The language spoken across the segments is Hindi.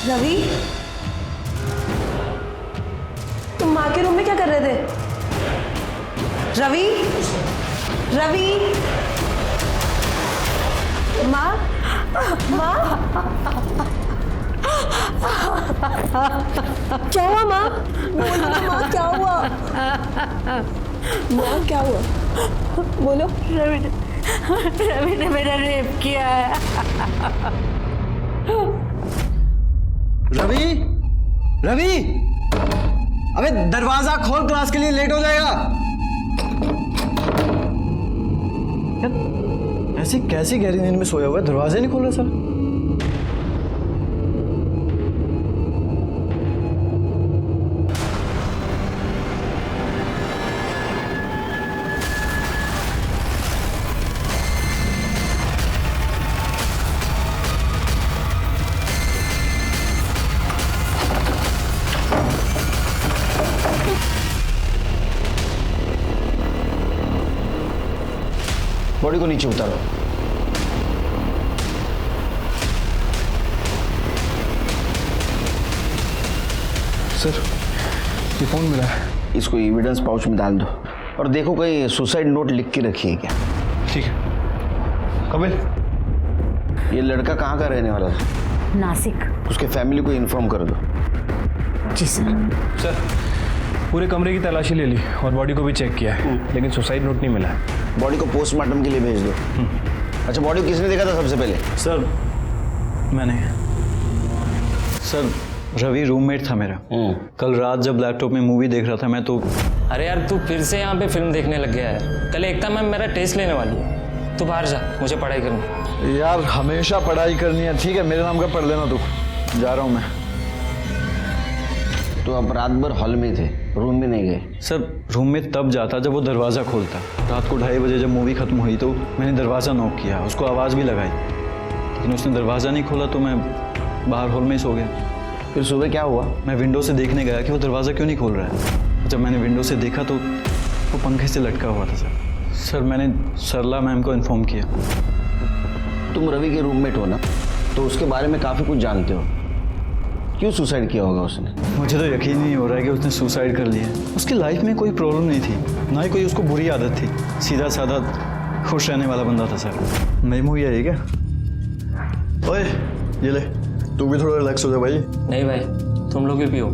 रवि, तुम माँ के रूम में क्या कर रहे थे? रवि, रवि, माँ, माँ, क्या हुआ माँ? बोलो ना माँ, क्या हुआ? माँ क्या हुआ? बोलो। रवि ने मेरा रेप किया है। रवि, रवि, अबे दरवाजा खोल, क्लास के लिए लेट हो जाएगा। ऐसी कैसी गहरी नींद में सोया हुआ है, दरवाजे नहीं खोल रहा सर। बॉडी को नीचे उतारो। सर, ये फोन मिला है। इसको एविडेंस पाउच में डाल दो और देखो कहीं सुसाइड नोट लिख के रखी है क्या। ठीक है। कपिल, ये लड़का कहाँ का रहने वाला था? नासिक। उसके फैमिली को इन्फॉर्म कर दो। जी सर। सर, पूरे कमरे की तलाशी ले ली और बॉडी को भी चेक किया है, लेकिन सुसाइड नोट नहीं मिला है। बॉडी को पोस्टमार्टम के लिए भेज दो। अच्छा, बॉडी को किसने देखा था सबसे पहले? सर, मैंने। सर, रवि रूममेट था मेरा। कल रात जब लैपटॉप में मूवी देख रहा था मैं तो। अरे यार, तू फिर से यहाँ पे फिल्म देखने लग गया है। कल एकता मैम मेरा टेस्ट लेने वाली है, तू बाहर जा, मुझे पढ़ाई करनी। यार हमेशा पढ़ाई करनी है। ठीक है, मेरे नाम का पढ़ लेना तू। जा रहा हूँ मैं। तो आप रात भर हॉल में थे, रूम में नहीं गए? सर, रूम में तब जाता जब वो दरवाज़ा खोलता। रात को 2:30 बजे जब मूवी खत्म हुई तो मैंने दरवाज़ा नॉक किया, उसको आवाज़ भी लगाई, लेकिन उसने दरवाज़ा नहीं खोला तो मैं बाहर हॉल में ही सो गया। फिर सुबह क्या हुआ? मैं विंडो से देखने गया कि वो दरवाज़ा क्यों नहीं खोल रहा है। जब मैंने विंडो से देखा तो वो पंखे से लटका हुआ था। सर, मैंने सरला मैम को इन्फॉर्म किया। तुम रवि के रूममेट हो ना, तो उसके बारे में काफ़ी कुछ जानते हो। क्यों सुसाइड किया होगा उसने? मुझे तो यकीन नहीं हो रहा है कि उसने सुसाइड कर लिया। उसकी लाइफ में कोई प्रॉब्लम नहीं थी, ना ही कोई उसको बुरी आदत थी। सीधा साधा खुश रहने वाला बंदा था सर। नई मूवी आई है क्या? ओए, ये ले, तू भी थोड़ा रिलैक्स हो जा भाई। नहीं भाई, तुम लोग भी पियो।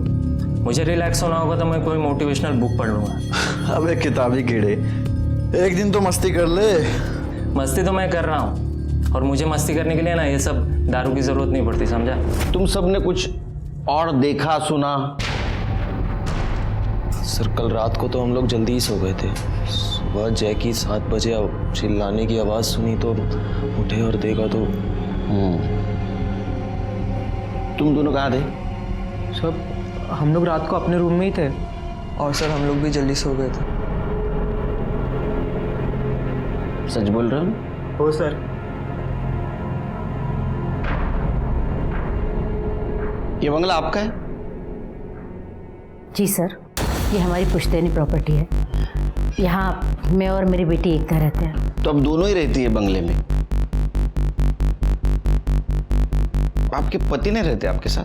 मुझे रिलैक्स होना होगा तो मैं कोई मोटिवेशनल बुक पढ़ लूँगा। अबे किताबी कीड़े, एक दिन तो मस्ती कर ले। मस्ती तो मैं कर रहा हूँ, और मुझे मस्ती करने के लिए ना ये सब दारू की ज़रूरत नहीं पड़ती, समझा? तुम सब ने कुछ और देखा सुना? सर, कल रात को तो हम लोग जल्दी ही सो गए थे। सुबह जैकी 7 बजे चिल्लाने की आवाज़ सुनी तो उठे और देखा तो। तुम दोनों कहाँ थे? सर, हम लोग रात को अपने रूम में ही थे, और सर हम लोग भी जल्दी सो गए थे। सच बोल रहे हो? हो सर। ये बंगला आपका है? जी सर, ये हमारी पुश्तैनी प्रॉपर्टी है। यहाँ मैं और मेरी बेटी एकता रहते हैं। तो अब दोनों ही रहती है बंगले में? आपके पति नहीं रहते आपके साथ?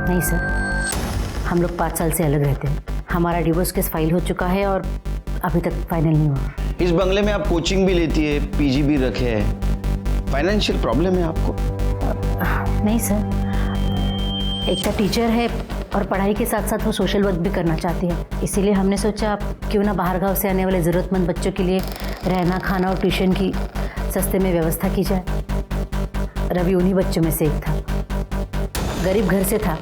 नहीं सर, हम लोग 5 साल से अलग रहते हैं। हमारा डिवोर्स केस फाइल हो चुका है और अभी तक फाइनल नहीं हुआ। इस बंगले में आप कोचिंग भी लेती है, पीजी भी रखे है, फाइनेंशियल प्रॉब्लम है आपको? नहीं सर, एकता टीचर है और पढ़ाई के साथ साथ वो सोशल वर्क भी करना चाहती है। इसीलिए हमने सोचा क्यों ना बाहर गांव से आने वाले ज़रूरतमंद बच्चों के लिए रहना, खाना और ट्यूशन की सस्ते में व्यवस्था की जाए। रवि उन्हीं बच्चों में से एक था। गरीब घर से था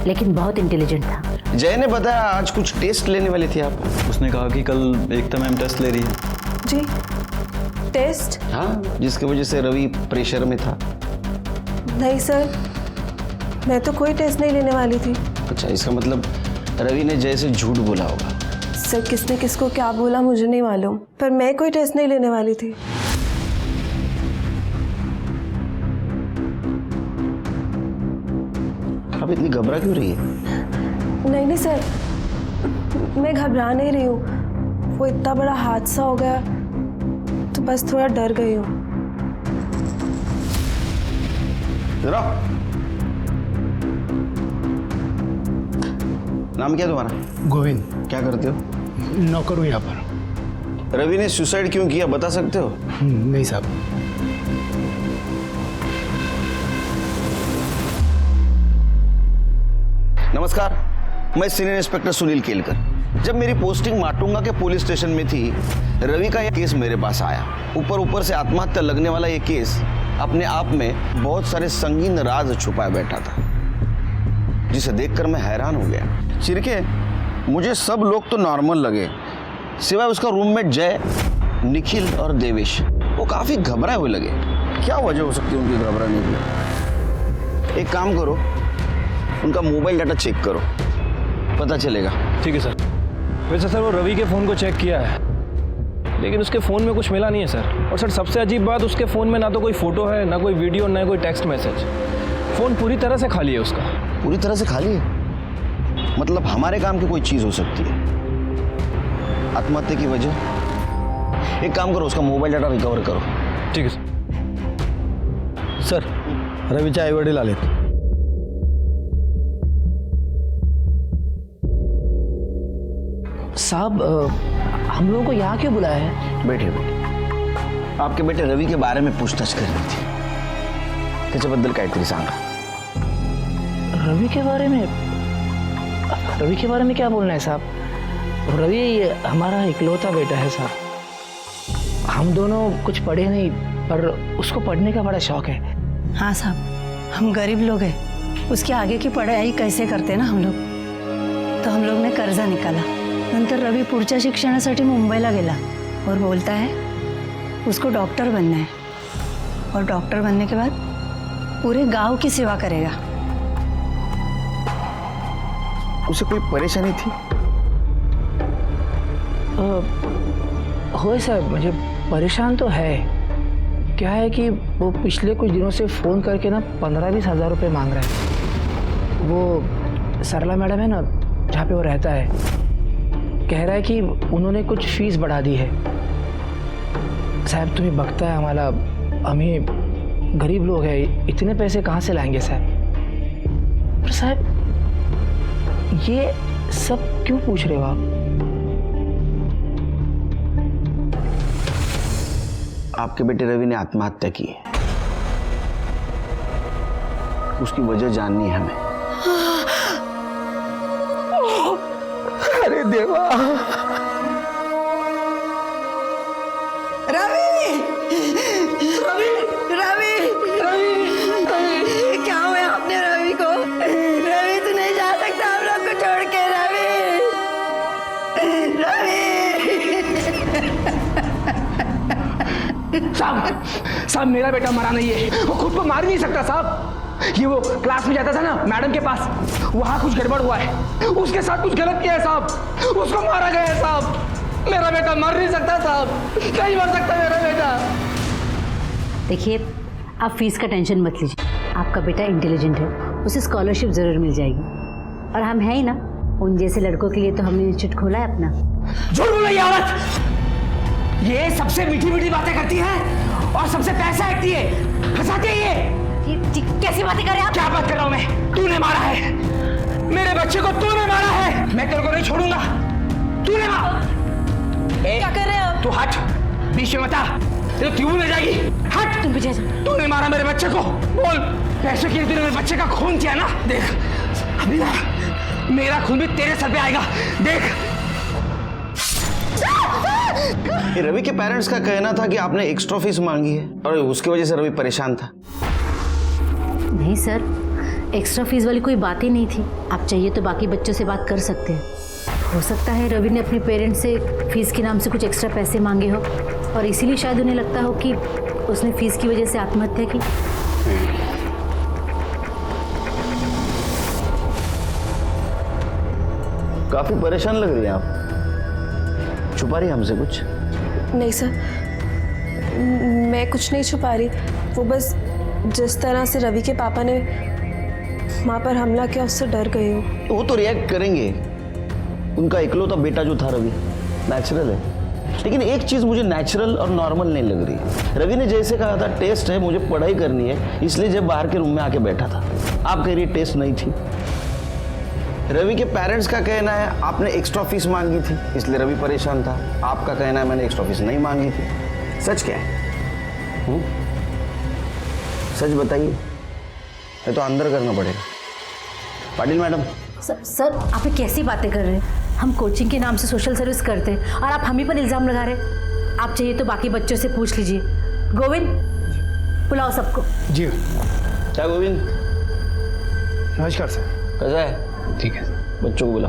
लेकिन बहुत इंटेलिजेंट था। जय ने बताया आज कुछ टेस्ट लेने वाली थी आप? उसने कहा कि कल एकता मैम टेस्ट ले रही है। जी, टेस्ट? हाँ, जिसकी वजह से रवि प्रेशर में था। नहीं सर, मैं तो कोई टेस्ट नहीं लेने वाली थी। अच्छा, इसका मतलब रवि ने जय से झूठ बोला होगा। सर, किसने किसको क्या बोला मुझे नहीं मालूम, पर मैं कोई टेस्ट नहीं लेने वाली थी। आप इतनी घबरा क्यों रही है? नहीं सर, मैं घबरा नहीं रही हूँ। वो इतना बड़ा हादसा हो गया तो बस थोड़ा डर गई हूँ। जरा नाम क्या है तुम्हारा? गोविंद, क्या करते हो? नौकर हूँ यहाँ पर। रवि ने सुसाइड क्यों किया बता सकते हो? नहीं साहब। नमस्कार, मैं सीनियर इंस्पेक्टर सुनील केलकर। जब मेरी पोस्टिंग माटुंगा के पुलिस स्टेशन में थी, रवि का यह केस मेरे पास आया। ऊपर से आत्महत्या लगने वाला यह केस अपने आप में बहुत सारे संगीन राज छुपाए बैठा था, जिसे देखकर मैं हैरान हो गया। चिरके, मुझे सब लोग तो नॉर्मल लगे, सिवाय उसका रूममेट जय, निखिल और देवेश। वो काफी घबराए हुए लगे। क्या वजह हो सकती है उनकी घबराने की? एक काम करो, उनका मोबाइल डाटा चेक करो, पता चलेगा। ठीक है सर। वैसे सर वो रवि के फ़ोन को चेक किया है, लेकिन उसके फ़ोन में कुछ मिला नहीं है सर। और सर सबसे अजीब बात, उसके फ़ोन में ना तो कोई फ़ोटो है, ना कोई वीडियो, ना कोई टेक्स्ट मैसेज। फ़ोन पूरी तरह से खाली है उसका। पूरी तरह से खाली है? मतलब हमारे काम की कोई चीज़ हो सकती है। आत्महत्या की वजह? एक काम करो, उसका मोबाइल डाटा रिकवर करो। ठीक है सर। सर, रवीचे आई वडील आलेत। साहब, हम लोगों को यहाँ क्यों बुलाया है? बैठे बैठे। आपके बेटे रवि के बारे में पूछताछ करनी थी, त्याच्याबद्दल काहीतरी सांगा। रवि के बारे में? रवि के बारे में क्या बोलना है साहब? रवि हमारा इकलौता बेटा है साहब। हम दोनों कुछ पढ़े नहीं, पर उसको पढ़ने का बड़ा शौक है। हाँ साहब, हम गरीब लोग हैं, उसके आगे की पढ़ाई कैसे करते ना हम लोग, तो हम लोग ने कर्जा निकाला। नंतर रवि पुढच्या शिक्षणासाठी मुंबईला गेला और बोलता है उसको डॉक्टर बनना है, और डॉक्टर बनने के बाद पूरे गांव की सेवा करेगा। उसे कोई परेशानी थी? हो साहब, मुझे परेशान तो है। क्या है कि वो पिछले कुछ दिनों से फ़ोन करके ना 15-20 हज़ार रुपये मांग रहा है। वो सरला मैडम है ना, जहाँ पे वो रहता है, कह रहा है कि उन्होंने कुछ फीस बढ़ा दी है। साहब तुम्हें बकता है हमारा, हमें गरीब लोग हैं, इतने पैसे कहाँ से लाएंगे साहब? पर साहब ये सब क्यों पूछ रहे हो आप? आपके बेटे रवि ने आत्महत्या की है, उसकी वजह जाननी है हमें। अरे देवा! रवि! रवि! रवि! रवि! क्या हुआ आपने रवि को? रवि तू नहीं जा सकता हम लोग को छोड़ के। रवि! साहब मेरा बेटा मरा नहीं है, वो खुद को मार नहीं सकता साहब। ये वो क्लास में जाता था ना मैडम के पास, वहाँ कुछ गड़बड़ हुआ है, उसके साथ कुछ गलत किया है साहब, उसको मारा गया है साहब। मेरा बेटा मर नहीं सकता साहब, नहीं मर सकता मेरा बेटा। देखिए, आप फीस का टेंशन मत लीजिए, आपका बेटा इंटेलिजेंट है, उसे स्कॉलरशिप ज़रूर मिल जाएगी। और हम हैं ही ना, उन जैसे लड़कों के लिए तो हमने इंस्टीट्यूट खोला है अपना। झूठ बोल रही औरत, ये सबसे मीठी मीठी बातें करती है और सबसे पैसा ऐंठती है, फंसाती है ये। कैसी बातें कर रहे हैं आप? क्या बात कर रहा हूँ मैं? तूने मारा है मेरे बच्चे को, तूने मारा है, मैं तेरे को नहीं छोड़ूंगा। तूने मारा। क्या कर रहे हो? तू हट, बीच में मत आ, तेरे क्यों मिल जाएगी। हट, तुम पीछे। तूने मारा मेरे बच्चे को, बोल कैसे किया तूने मेरे बच्चे का खून किया ना? देख अभी ना मेरा खून भी तेरे सर पे आएगा, देख। रवि के पेरेंट्स का कहना था कि आपने एक्स्ट्रा फीस मांगी है और उसकी वजह से रवि परेशान था। नहीं सर, एक्स्ट्रा फीस वाली कोई बात ही नहीं थी। आप चाहिए तो बाकी बच्चों से बात कर सकते हैं। हो सकता है रवि ने अपने पेरेंट्स से फीस के नाम से कुछ एक्स्ट्रा पैसे मांगे हो, और इसीलिए शायद उन्हें लगता हो कि उसने फीस की वजह से आत्महत्या की। काफी परेशान लग रही है आप, छुपा रही है हमसे कुछ? नहीं सर, मैं कुछ नहीं छुपा रही। वो बस जिस तरह से रवि के पापा ने माँ पर हमला किया, उससे डर गई हूँ। वो तो रिएक्ट करेंगे, उनका इकलौता बेटा जो था रवि, नेचुरल है। लेकिन एक चीज मुझे नेचुरल और नॉर्मल नहीं लग रही। रवि ने जैसे कहा था टेस्ट है, मुझे पढ़ाई करनी है, इसलिए जब बाहर के रूम में आके बैठा था। आप कह रही टेस्ट नहीं थी। रवि के पेरेंट्स का कहना है आपने एक्स्ट्रा फीस मांगी थी, इसलिए रवि परेशान था। आपका कहना है मैंने एक्स्ट्रा फीस नहीं मांगी थी। सच क्या है? सच बताइए, ये तो अंदर करना पड़ेगा। पाटिल मैडम। सर आप ये कैसी बातें कर रहे हैं? हम कोचिंग के नाम से सोशल सर्विस करते हैं और आप हम ही पर इल्ज़ाम लगा रहे हैं। आप चाहिए तो बाकी बच्चों से पूछ लीजिए। गोविंद, बुलाओ सबको। जी क्या गोविंद? नमस्कार सर। कैसा है? ठीक है। बच्चों को बुला।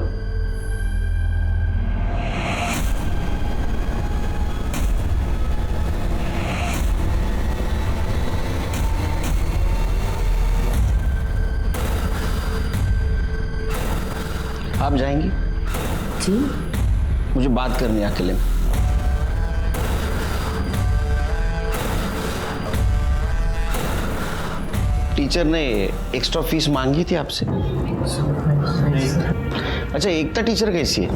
आप जाएंगी? जी। मुझे बात करनी है अकेले में। टीचर ने एक्स्ट्रा फीस मांगी थी आपसे? अच्छा, एकता टीचर कैसी है?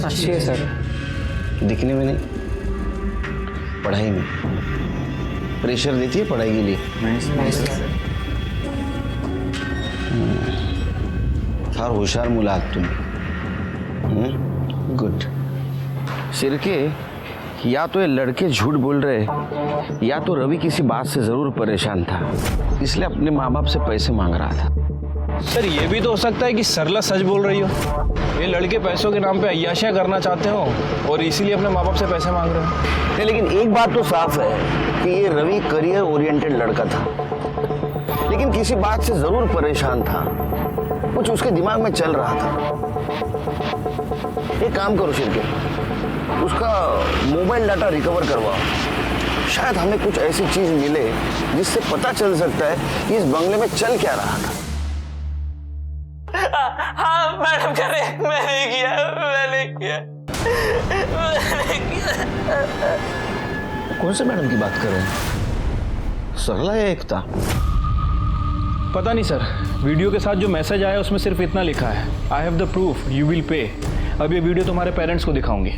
अच्छी है सर। दिखने में नहीं, पढ़ाई में प्रेशर देती है पढ़ाई के लिए? नहीं सर। फार होशियार मुलाक तुम। गुड। सिरके, या तो ये लड़के झूठ बोल रहे या तो रवि किसी बात से जरूर परेशान था, इसलिए अपने माँ बाप से पैसे मांग रहा था। सर ये भी तो हो सकता है कि सरला सच बोल रही हो। ये लड़के पैसों के नाम पे अय्याशियां करना चाहते हो और इसीलिए अपने माँ बाप से पैसे मांग रहे हो। नहीं, लेकिन एक बात तो साफ है कि ये रवि करियर ओरिएंटेड लड़का था, लेकिन किसी बात से जरूर परेशान था। कुछ उसके दिमाग में चल रहा था। एक काम करो शिरके, उसका मोबाइल डाटा रिकवर करवाओ। शायद हमें कुछ ऐसी चीज मिले जिससे पता चल सकता है कि इस बंगले में चल क्या रहा था। हाँ मैडम कह रहे, मैंने किया। कौन से मैडम की बात कर रहे हैं? सरला या एकता? पता नहीं सर, वीडियो के साथ जो मैसेज आया उसमें सिर्फ इतना लिखा है, I have the proof, you will pay. अब ये वीडियो तुम्हारे पेरेंट्स को दिखाऊंगी।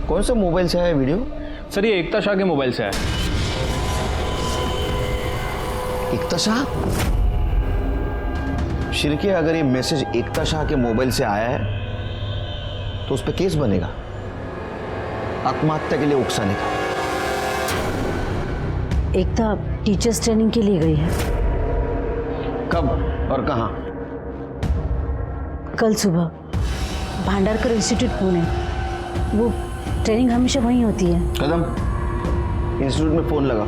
कौन से मोबाइल से आया वीडियो? सर ये एकता शाह के मोबाइल से आया। एकता शाह? शिरके, अगर ये मैसेज एकता शाह के मोबाइल से आया है तो उस पर केस बनेगा, आत्महत्या के लिए उकसाने का। एकता टीचर्स ट्रेनिंग के लिए गई है। कब और कहाँ? कल सुबह भांडारकर इंस्टीट्यूट पुणे। वो ट्रेनिंग हमेशा वहीं होती है। कदम, इंस्टीट्यूट में फोन लगा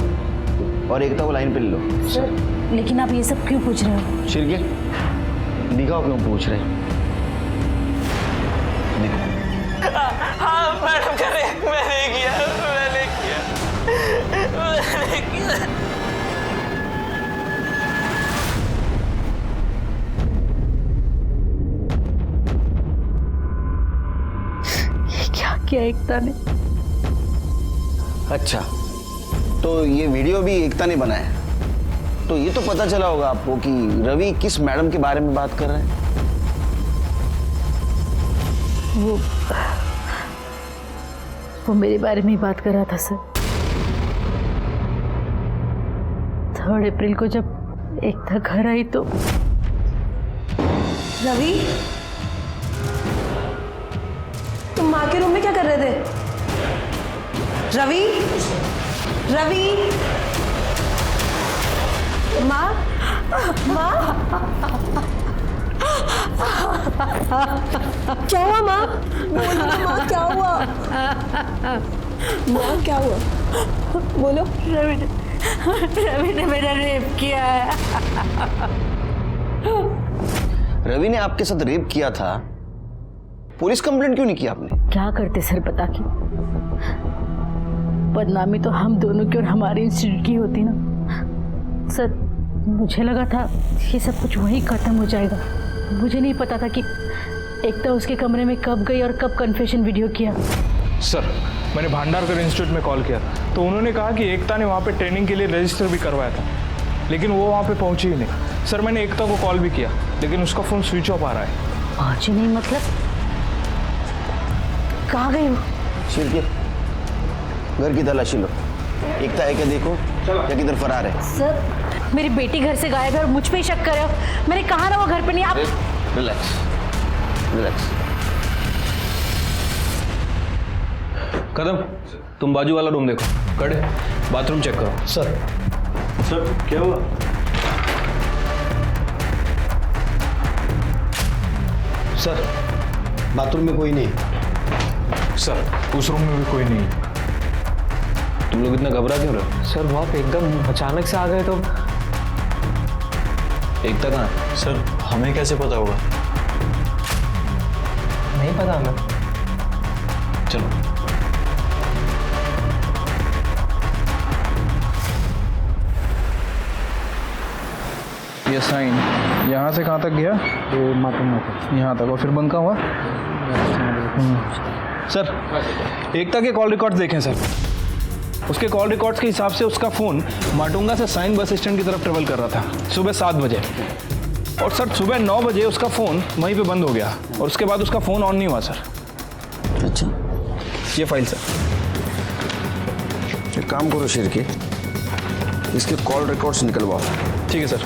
और एकता को लाइन पे ले लो। सर लेकिन आप ये सब क्यों पूछ रहे हो? शिरके, दिखाओ क्यों पूछ रहे हैं। हाँ मैडम कह रहे, मैंने किया। क्या एकता ने? अच्छा, तो ये वीडियो भी एकता ने बनाया। तो ये तो पता चला होगा आपको कि रवि किस मैडम के बारे में बात कर रहे हैं। वो मेरे बारे में ही बात कर रहा था सर। 3 अप्रैल को जब एकता घर आई तो रवि, तुम माँ के रूम में क्या कर रहे थे? रवि, रवि, माँ, माँ, क्या हुआ माँ? बोलो ना माँ, क्या हुआ? माँ क्या हुआ? बोलो। रवि ने मेरा रेप किया है। रवि ने आपके साथ रेप किया था, पुलिस कंप्लेंट क्यों नहीं किया आपने? क्या करते सर बता के? बदनामी तो हम दोनों की और हमारे इंस्टीट्यूट की होती ना सर। मुझे लगा था ये सब कुछ वहीं खत्म हो जाएगा। मुझे नहीं पता था कि एकता उसके कमरे में कब गई और कब कन्फेशन वीडियो किया। सर मैंने भांडारकर इंस्टीट्यूट में कॉल किया तो उन्होंने कहा कि एकता ने वहाँ पे ट्रेनिंग के लिए रजिस्टर भी करवाया था, लेकिन वो वहाँ पे पहुँची ही नहीं। सर मैंने एकता को कॉल भी किया लेकिन उसका फ़ोन स्विच ऑफ आ रहा है। पहुँची नहीं मतलब? कहाँ गई वो? शिर के घर की तलाशी लो, एकता है क्या देखो या किधर फरार है। सर मेरी बेटी घर से गायब है और मुझ पे ही शक कर रहे हो। मैंने कहा ना वो घर पे नहीं। आप रिलैक्स रिलैक्स। कदम, तुम बाजू वाला रूम देखो। कड़े, बाथरूम चेक करो। सर क्या हुआ? सर बाथरूम में कोई नहीं। सर उस रूम में भी कोई नहीं। तुम लोग इतना घबरा क्यों रहे हो? सर वो आप एकदम अचानक से आ गए तो। एकता कहाँ है? सर हमें कैसे पता होगा? नहीं पता हमें। चलो। ये साइन यहाँ से कहाँ तक गया? ये माटुंगा को यहाँ तक, और फिर बंद कहाँ हुआ? सर एकता के कॉल रिकॉर्ड्स देखें सर। उसके कॉल रिकॉर्ड्स के हिसाब से उसका फ़ोन माटुंगा से साइन बस स्टैंड की तरफ ट्रेवल कर रहा था सुबह 7 बजे, और सर सुबह 9 बजे उसका फ़ोन वहीं पे बंद हो गया और उसके बाद उसका फ़ोन ऑन नहीं हुआ सर। अच्छा, ये फाइल सर। एक काम करो शिर के, इसके कॉल रिकॉर्ड्स निकलवाओ। ठीक है सर।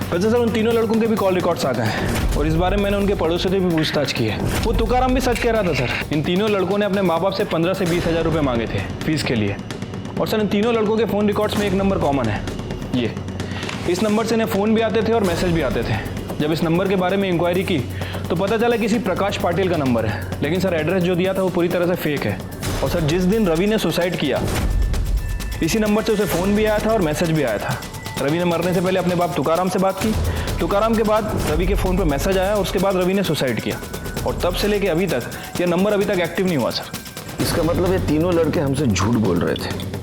वैसे सर उन तीनों लड़कों के भी कॉल रिकॉर्ड्स आ गए हैं और इस बारे में मैंने उनके पड़ोसियों से भी पूछताछ की है। वो तुकाराम भी सच कह रहा था सर। इन तीनों लड़कों ने अपने माँ बाप से 15 से 20 हज़ार रुपये मांगे थे फीस के लिए। और सर इन तीनों लड़कों के फ़ोन रिकॉर्ड्स में एक नंबर कॉमन है, ये। इस नंबर से इन्हें फ़ोन भी आते थे और मैसेज भी आते थे। जब इस नंबर के बारे में इंक्वायरी की तो पता चला किसी प्रकाश पाटिल का नंबर है, लेकिन सर एड्रेस जो दिया था वो पूरी तरह से फेक है। और सर जिस दिन रवि ने सुसाइड किया, इसी नंबर से उसे फ़ोन भी आया था और मैसेज भी आया था। रवि ने मरने से पहले अपने बाप तुकाराम से बात की, तुकाराम के बाद रवि के फ़ोन पर मैसेज आया और उसके बाद रवि ने सुसाइड किया। और तब से लेके अभी तक यह नंबर अभी तक एक्टिव नहीं हुआ सर। इसका मतलब ये तीनों लड़के हमसे झूठ बोल रहे थे।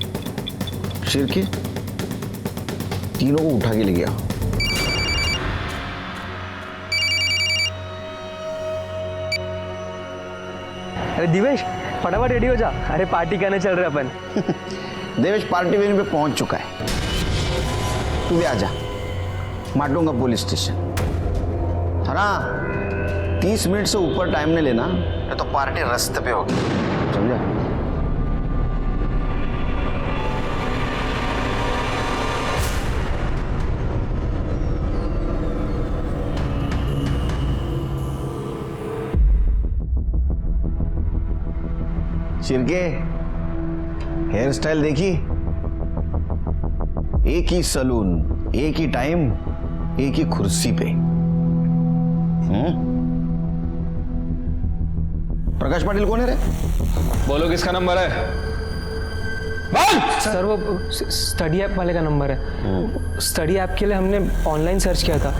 शिर के तीनों को उठा के ले गया। अरे दिवेश फटाफट रेडी हो जा, अरे पार्टी करने चल रहे अपन। देवेश पार्टी वेन्यू पे पहुंच चुका है, तू भी आजा माटुंगा पुलिस स्टेशन। है ना, 30 मिनट से ऊपर टाइम नहीं लेना, नहीं तो पार्टी रास्ते पे होगी, समझा? शिरके हेयर स्टाइल देखी, एक ही सलून, एक ही टाइम, एक ही कुर्सी पे। प्रकाश पाटिल कौन है रे? बोलो किसका नंबर है? सर वो स्टडी ऐप वाले का नंबर है। स्टडी ऐप के लिए हमने ऑनलाइन सर्च किया था,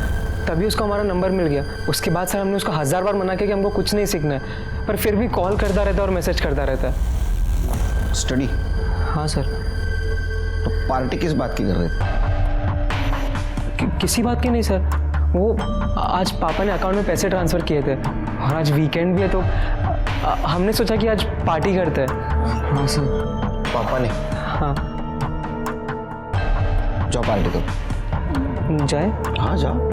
तभी उसको हमारा नंबर मिल गया। उसके बाद सर हमने उसको 1000 बार मना किया कि हमको कुछ नहीं सीखना है, पर फिर भी कॉल करता रहता है और मैसेज करता रहता है। स्टडी? हाँ सर। तो पार्टी किस बात की कर रहे थे? किसी बात की नहीं सर, वो आज पापा ने अकाउंट में पैसे ट्रांसफ़र किए थे और आज वीकेंड भी है, तो हमने सोचा कि आज पार्टी करते हैं। हाँ सर। पापा ने? हाँ। जाओ पार्टी करो। जाए? हाँ जाओ।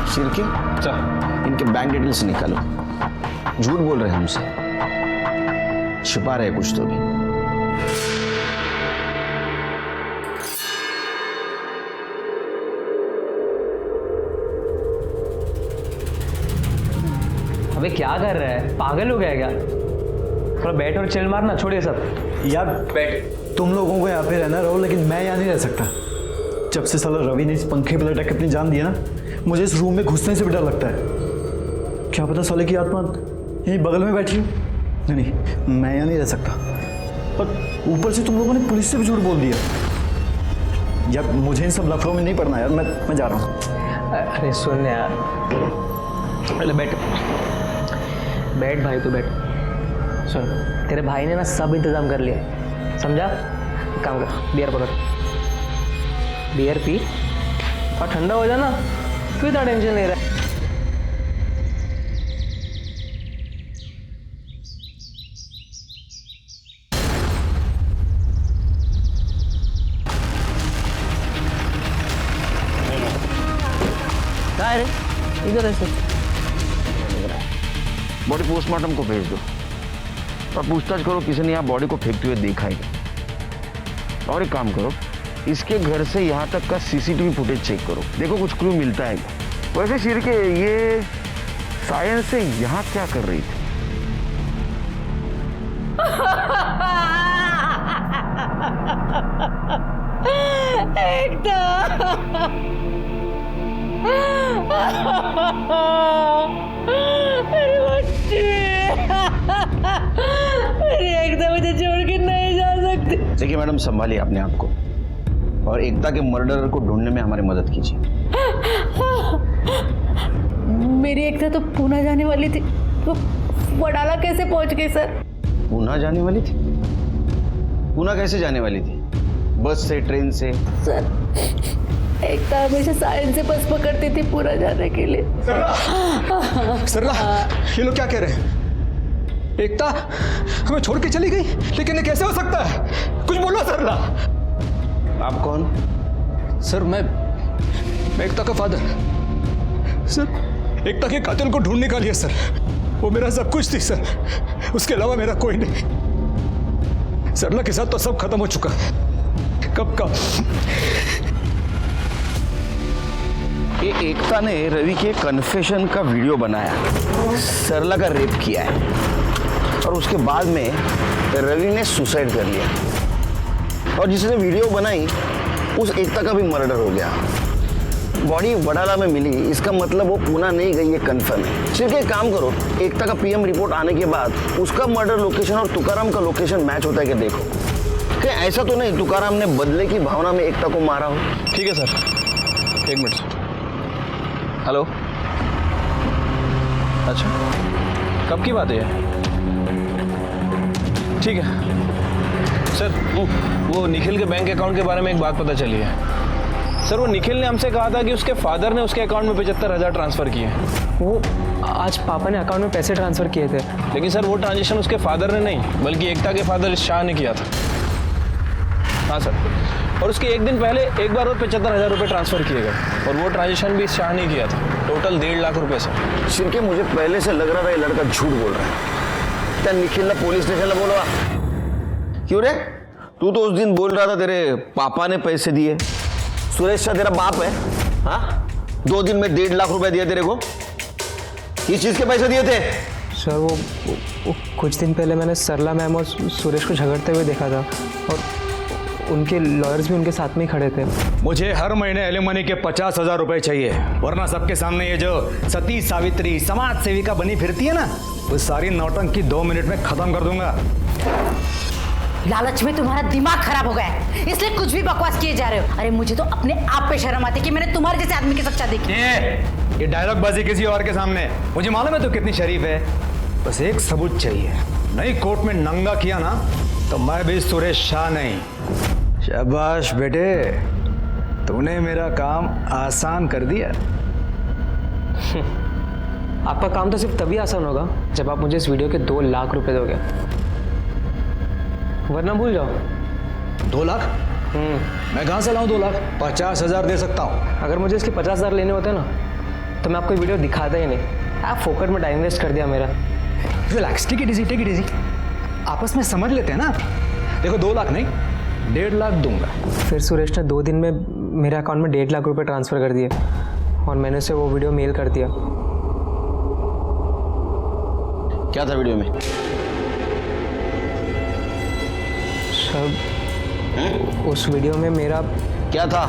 शिरके सर इनके बैंक डिटेल्स निकालो। झूठ बोल रहे हैं हमसे, छिपा रहे कुछ तो भी। अबे क्या कर रहा है, पागल हो गया क्या? थोड़ा बैठ और चिल मारना, छोड़िए सब। यार बैठ। तुम लोगों को यहाँ पे रहना रहो, लेकिन मैं यहाँ नहीं रह सकता। जब से साला रवि ने इस पंखे पे लटक के अपनी जान दी ना, मुझे इस रूम में घुसने से भी डर लगता है। क्या पता साले की आत्मा यहीं बगल में बैठी हो। नहीं, मैं यहाँ नहीं रह सकता। और ऊपर से तुम लोगों ने पुलिस से भी झूठ बोल दिया। यार मुझे इन सब लफड़ों में नहीं पड़ना यार, मैं जा रहा हूँ। अरे सुन यार, पहले बैठ बैठ भाई, तू बैठ। सुन, तेरे भाई ने ना सब इंतजाम कर लिया, समझा? एक काम कर, बियर पकड़, बियर पी और ठंडा हो जाना, क्यों इतना टेंशन ले रहा है? क्या है रे, इधर ऐसे बॉडी पोस्टमार्टम को भेज दो और पूछताछ करो किसी ने यहाँ बॉडी को फेंकते हुए देखा है क्या। और एक काम करो, इसके घर से यहाँ तक का सीसीटीवी फुटेज चेक करो, देखो कुछ क्लू मिलता है क्या। वैसे शिर के ये सायन से यहाँ क्या कर रही थी? एकदम मुझे छोड़ के नहीं जा सकती। देखिए मैडम, संभालिए अपने आप को और एकता के मर्डरर को ढूंढने में हमारी मदद कीजिए। मेरी एकता तो पूना जाने वाली थी, वो वडाला कैसे पहुंच गई सर? पूना जाने वाली थी? पूना कैसे जाने वाली थी? बस से, ट्रेन से? सर, एकता हमेशा सायन से बस पकड़ती थी पूना जाने के लिए। सरला, ये लोग क्या कह रहे हैं? एकता हमें छोड़ के चली गई, लेकिन ये कैसे हो सकता है? कुछ बोलो सरला। आप कौन? सर मैं एकता का फादर। सर, एकता के कातिल को ढूंढ निकालिए सर। वो मेरा सब कुछ थी सर, उसके अलावा मेरा कोई नहीं। सरला के साथ तो सब खत्म हो चुका है। कब का ये एकता ने रवि के कन्फेशन का वीडियो बनाया, सरला का रेप किया है और उसके बाद में रवि ने सुसाइड कर लिया और जिसने वीडियो बनाई उस एकता का भी मर्डर हो गया। बॉडी वडाला में मिली, इसका मतलब वो पूना नहीं गई, ये कंफर्म है। सिर्फ एक काम करो, एकता का पीएम रिपोर्ट आने के बाद उसका मर्डर लोकेशन और तुकाराम का लोकेशन मैच होता है कि देखो। क्या ऐसा तो नहीं तुकाराम ने बदले की भावना में एकता को मारा हो? ठीक है सर, एक मिनट। हेलो, अच्छा कब की बात है? ठीक है सर, वो निखिल के बैंक अकाउंट के बारे में एक बात पता चली है सर। वो निखिल ने हमसे कहा था कि उसके फादर ने उसके अकाउंट में 75,000 ट्रांसफ़र किए। वो आज पापा ने अकाउंट में पैसे ट्रांसफ़र किए थे। लेकिन सर वो ट्रांजेक्शन उसके फादर ने नहीं बल्कि एकता के फादर शाह ने किया था। हाँ सर, और उसके एक दिन पहले एक बार और 75,000 रुपये ट्रांसफ़र किए गए और वो ट्रांजेक्शन भी शाह ने किया था। टोटल 1.5 लाख रुपये सर। शिरके, मुझे पहले से लग रहा था ये लड़का झूठ बोल रहा है। क्या निखिल ने पुलिस स्टेशन में बोलवा? क्यों रे, तू तो उस दिन बोल रहा था तेरे पापा ने पैसे दिए। सुरेश शाह तेरा बाप है? हाँ, 2 दिन में 1.5 लाख रुपए दिए तेरे को। किस चीज के पैसे दिए थे? सर वो कुछ दिन पहले मैंने सरला मैम और सुरेश को झगड़ते हुए देखा था और उनके लॉयर्स भी उनके साथ में ही खड़े थे। मुझे हर महीने एलिमनी के 50,000 रुपए चाहिए, वरना सबके सामने ये जो सती सावित्री समाज सेविका बनी फिरती है ना, वो सारी नौटंकी 2 मिनट में खत्म कर दूंगा। लालच में तुम्हारा दिमाग खराब हो गया है, इसलिए कुछ भी बकवास किए जा रहे हो। अरे मुझे तो अपने आप पे शर्म आती है कि मैंने तुम्हारे जैसे आदमी के साथ शादी की। ये डायलॉग बाजी किसी और के सामने, मुझे मालूम है तू कितनी शरीफ है। बस एक सबूत चाहिए। नहीं कोर्ट में नंगा किया ना तो मैं भी सुरेश शाह नहीं। शाबाश बेटे, तूने मेरा काम आसान कर दिया। आपका काम तो सिर्फ तभी आसान होगा जब आप मुझे इस वीडियो के 2 लाख रुपए दोगे, वरना भूल जाओ। 2 लाख? मैं कहाँ से लाऊं 2 लाख? 50,000 दे सकता हूँ। अगर मुझे इसके 50,000 लेने होते ना तो मैं आपको वीडियो दिखाता ही नहीं। आप फोकट में टाइम वेस्ट कर दिया मेरा। Relax, take it easy. आपस में समझ लेते हैं ना। देखो 2 लाख नहीं, 1.5 लाख दूंगा। फिर सुरेश ने 2 दिन में मेरे अकाउंट में 1.5 लाख रुपए ट्रांसफ़र कर दिए और मैंने उसे वो वीडियो मेल कर दिया। क्या था वीडियो में? सब उस वीडियो में मेरा क्या था?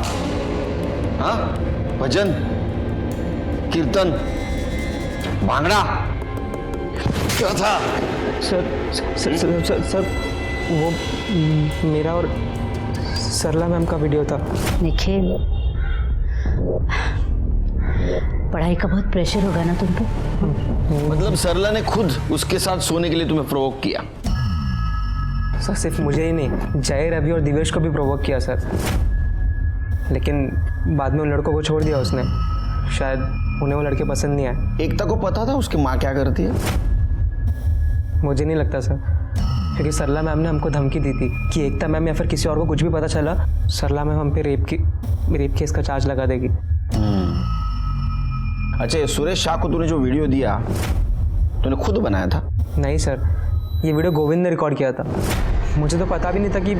हाँ, भजन, कीर्तन, भांगड़ा, क्या था? सर वो मेरा और सरला मैम का वीडियो था। निखिल, पढ़ाई का बहुत प्रेशर होगा ना तुम पे? मतलब सरला ने खुद उसके साथ सोने के लिए तुम्हें प्रोवोक किया? सर सिर्फ मुझे ही नहीं, जय, रवि और दिवेश को भी प्रोवोक किया सर। लेकिन बाद में उन लड़कों को छोड़ दिया उसने। शायद उन्हें वो लड़के पसंद नहीं आए। एकता को पता था उसकी माँ क्या करती है? मुझे नहीं लगता सर, क्योंकि सरला मैम ने हमको धमकी दी थी कि एकता मैम या फिर किसी और को कुछ भी पता चला, सरला मैम हम पे रेप केस का चार्ज लगा देगी। अच्छा, सुरेश शाह को तूने जो वीडियो दिया तूने खुद बनाया था? नहीं सर, ये वीडियो गोविंद ने रिकॉर्ड किया था। मुझे तो पता भी नहीं था कि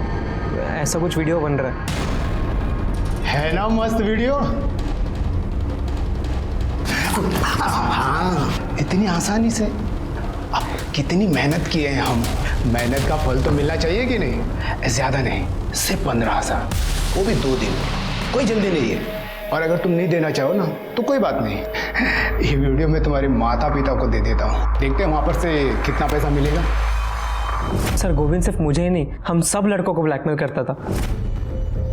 ऐसा कुछ वीडियो बन रहा है ना मस्त वीडियो। हाँ, इतनी आसानी से। अब कितनी मेहनत किए हैं हम, मेहनत का फल तो मिलना चाहिए कि नहीं? ज्यादा नहीं, सिर्फ 15,000, वो भी 2 दिन, कोई जल्दी नहीं है। और अगर तुम नहीं देना चाहो ना तो कोई बात नहीं, ये वीडियो मैं तुम्हारे माता पिता को दे देता हूँ, देखते हैं वहाँ पर से कितना पैसा मिलेगा। है। सर गोविंद सिर्फ मुझे ही नहीं, हम सब लड़कों को ब्लैकमेल करता था।